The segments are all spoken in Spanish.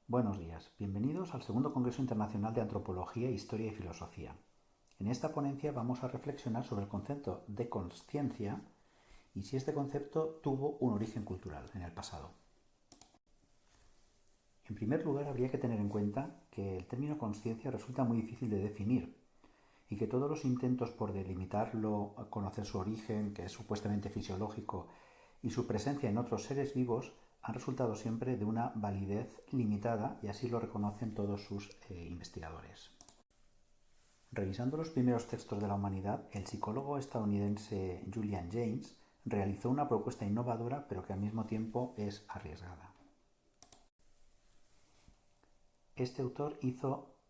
Buenos días, bienvenidos al segundo Congreso Internacional de Antropología, Historia y Filosofía. En esta ponencia vamos a reflexionar sobre el concepto de consciencia y si este concepto tuvo un origen cultural en el pasado. En primer lugar, habría que tener en cuenta que el término consciencia resulta muy difícil de definir y que todos los intentos por delimitarlo, conocer su origen, que es supuestamente fisiológico, y su presencia en otros seres vivos han resultado siempre de una validez limitada y así lo reconocen todos sus investigadores. Revisando los primeros textos de la humanidad, el psicólogo estadounidense Julian James realizó una propuesta innovadora pero que al mismo tiempo es arriesgada. Este autor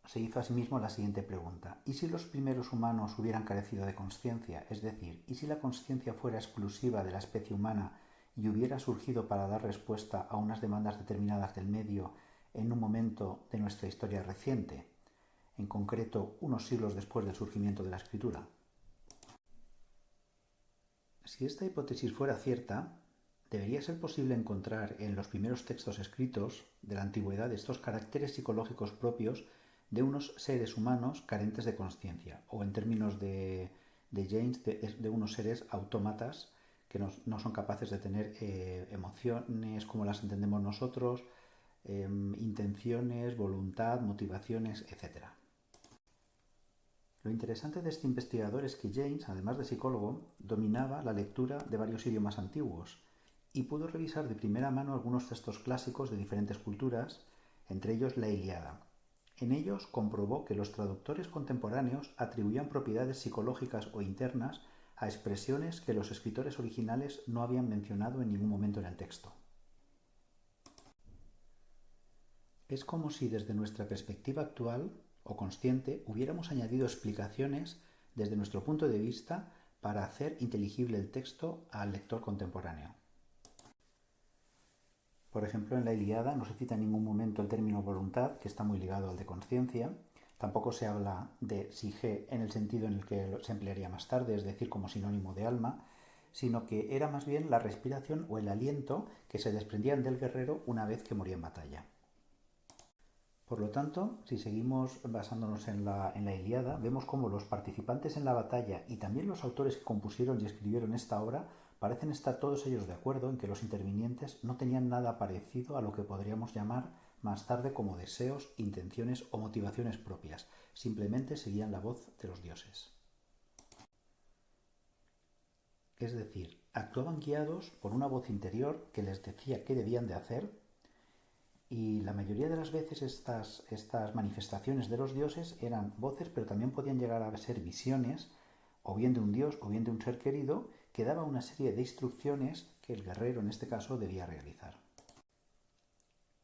se hizo a sí mismo la siguiente pregunta: ¿y si los primeros humanos hubieran carecido de consciencia? Es decir, ¿y si la consciencia fuera exclusiva de la especie humana y hubiera surgido para dar respuesta a unas demandas determinadas del medio en un momento de nuestra historia reciente, en concreto unos siglos después del surgimiento de la escritura? Si esta hipótesis fuera cierta, debería ser posible encontrar en los primeros textos escritos de la antigüedad estos caracteres psicológicos propios de unos seres humanos carentes de consciencia, o en términos de James, de unos seres autómatas que no son capaces de tener emociones como las entendemos nosotros, intenciones, voluntad, motivaciones, etc. Lo interesante de este investigador es que James, además de psicólogo, dominaba la lectura de varios idiomas antiguos y pudo revisar de primera mano algunos textos clásicos de diferentes culturas, entre ellos la Ilíada. En ellos comprobó que los traductores contemporáneos atribuían propiedades psicológicas o internas a expresiones que los escritores originales no habían mencionado en ningún momento en el texto. Es como si desde nuestra perspectiva actual o consciente hubiéramos añadido explicaciones desde nuestro punto de vista para hacer inteligible el texto al lector contemporáneo. Por ejemplo, en la Ilíada no se cita en ningún momento el término voluntad, que está muy ligado al de conciencia. Tampoco se habla de psique en el sentido en el que se emplearía más tarde, es decir, como sinónimo de alma, sino que era más bien la respiración o el aliento que se desprendían del guerrero una vez que moría en batalla. Por lo tanto, si seguimos basándonos en la Ilíada, vemos cómo los participantes en la batalla y también los autores que compusieron y escribieron esta obra parecen estar todos ellos de acuerdo en que los intervinientes no tenían nada parecido a lo que podríamos llamar más tarde como deseos, intenciones o motivaciones propias, simplemente seguían la voz de los dioses. Es decir, actuaban guiados por una voz interior que les decía qué debían de hacer. Y la mayoría de las veces estas manifestaciones de los dioses eran voces, pero también podían llegar a ser visiones, o bien de un dios o bien de un ser querido, que daba una serie de instrucciones que el guerrero en este caso debía realizar.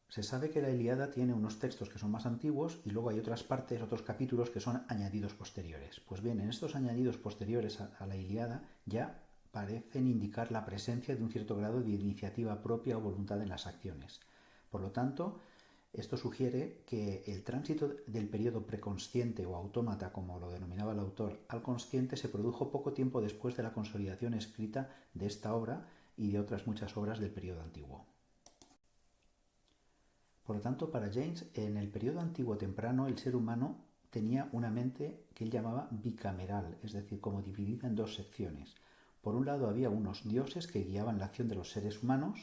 Se sabe que la Ilíada tiene unos textos que son más antiguos y luego hay otras partes, otros capítulos que son añadidos posteriores. Pues bien, en estos añadidos posteriores a la Ilíada ya parecen indicar la presencia de un cierto grado de iniciativa propia o voluntad en las acciones. Por lo tanto, esto sugiere que el tránsito del periodo preconsciente o autómata, como lo denominaba el autor, al consciente se produjo poco tiempo después de la consolidación escrita de esta obra y de otras muchas obras del periodo antiguo. Por lo tanto, para James, en el periodo antiguo temprano, el ser humano tenía una mente que él llamaba bicameral, es decir, como dividida en dos secciones. Por un lado había unos dioses que guiaban la acción de los seres humanos,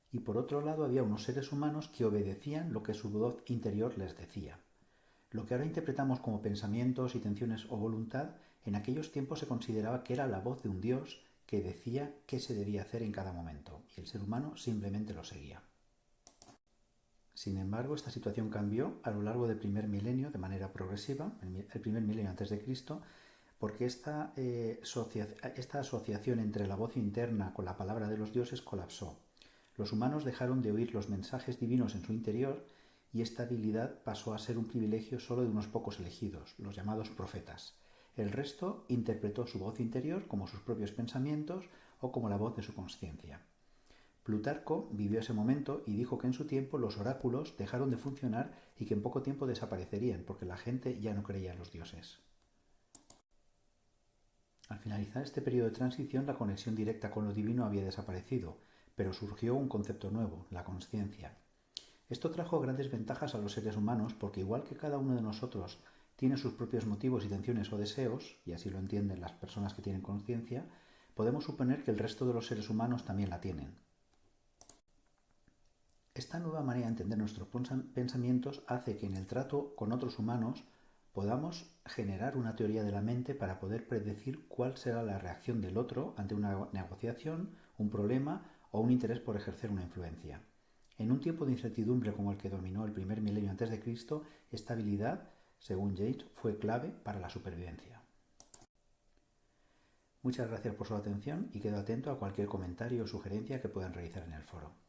y por otro lado había unos seres humanos que obedecían lo que su voz interior les decía. Lo que ahora interpretamos como pensamientos, intenciones o voluntad, en aquellos tiempos se consideraba que era la voz de un dios que decía qué se debía hacer en cada momento, y el ser humano simplemente lo seguía. Sin embargo, esta situación cambió a lo largo del primer milenio de manera progresiva, el primer milenio antes de Cristo, porque esta asociación entre la voz interna con la palabra de los dioses colapsó. Los humanos dejaron de oír los mensajes divinos en su interior y esta habilidad pasó a ser un privilegio solo de unos pocos elegidos, los llamados profetas. El resto interpretó su voz interior como sus propios pensamientos o como la voz de su conciencia. Plutarco vivió ese momento y dijo que en su tiempo los oráculos dejaron de funcionar y que en poco tiempo desaparecerían porque la gente ya no creía en los dioses. Al finalizar este periodo de transición, la conexión directa con lo divino había desaparecido, pero surgió un concepto nuevo, la consciencia. Esto trajo grandes ventajas a los seres humanos porque igual que cada uno de nosotros tiene sus propios motivos, intenciones o deseos, y así lo entienden las personas que tienen conciencia, podemos suponer que el resto de los seres humanos también la tienen. Esta nueva manera de entender nuestros pensamientos hace que en el trato con otros humanos podamos generar una teoría de la mente para poder predecir cuál será la reacción del otro ante una negociación, un problema o un interés por ejercer una influencia. En un tiempo de incertidumbre como el que dominó el primer milenio antes de Cristo, esta habilidad, según James, fue clave para la supervivencia. Muchas gracias por su atención y quedo atento a cualquier comentario o sugerencia que puedan realizar en el foro.